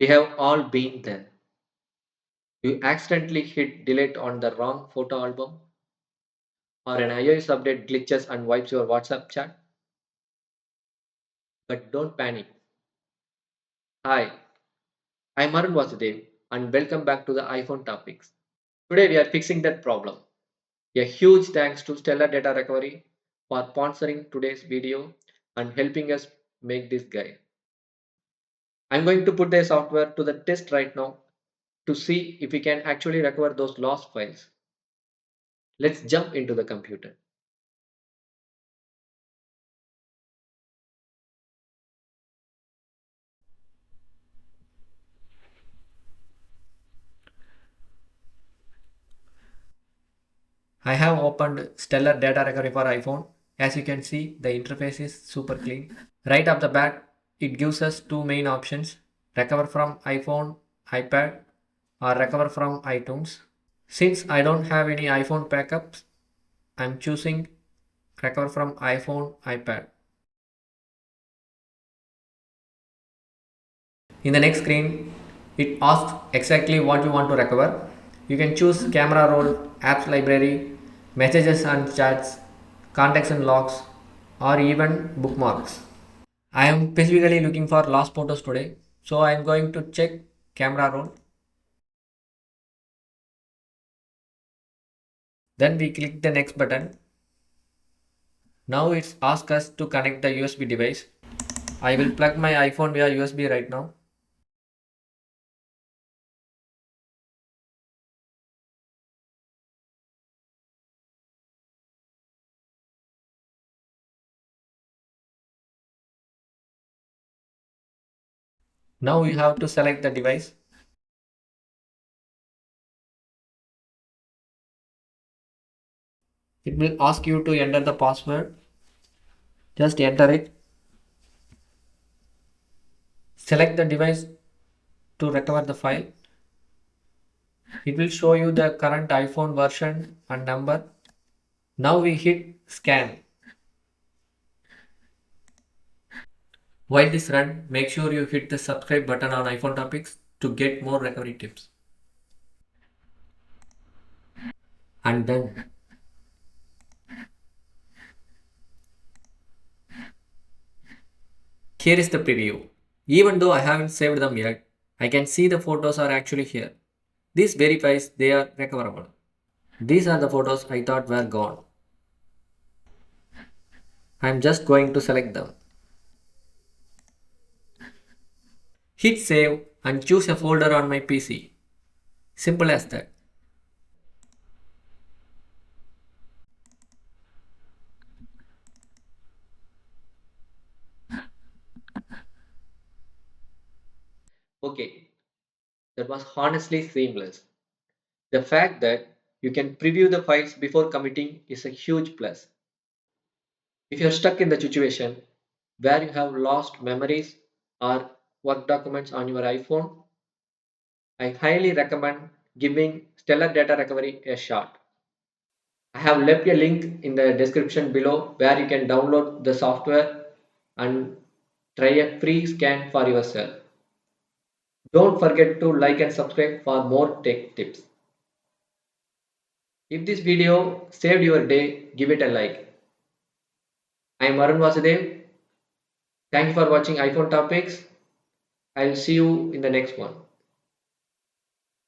We have all been there. You accidentally hit delete on the wrong photo album, or an iOS update glitches and wipes your WhatsApp chat. But don't panic. Hi, I'm Arun Vasudev, and welcome back to the iPhone topics. Today we are fixing that problem. A huge thanks to Stellar Data Recovery for sponsoring today's video and helping us make this guide. I'm going to put the software to the test right now to see if we can actually recover those lost files. Let's jump into the computer. I have opened Stellar Data Recovery for iPhone. As you can see, the interface is super clean. Right off the bat, it gives us two main options: recover from iPhone, iPad, or recover from iTunes. Since I don't have any iPhone backups, I'm choosing recover from iPhone, iPad. In the next screen, it asks exactly what you want to recover. You can choose camera roll, apps library, messages and chats, contacts and logs, or even bookmarks. I am specifically looking for lost photos today, so I am going to check camera roll. Then we click the next button. Now it's asked us to connect the USB device. I will plug my iPhone via USB right now. Now you have to select the device. It will ask you to enter the password. Just enter it. Select the device to recover the file. It will show you the current iPhone version and number. Now we hit scan. While this run, make sure you hit the subscribe button on iPhone Topics to get more recovery tips. And done. Here is the preview. Even though I haven't saved them yet, I can see the photos are actually here. This verifies they are recoverable. These are the photos I thought were gone. I'm just going to select them. Hit save and choose a folder on my PC. Simple as that. Okay, that was honestly seamless. The fact that you can preview the files before committing is a huge plus. If you're stuck in the situation where you have lost memories or work documents on your iPhone, I highly recommend giving Stellar Data Recovery a shot. I have left a link in the description below where you can download the software and try a free scan for yourself. Don't forget to like and subscribe for more tech tips. If this video saved your day, give it a like. I am Arun Vasudev. Thank you for watching iPhone Topics. I'll see you in the next one.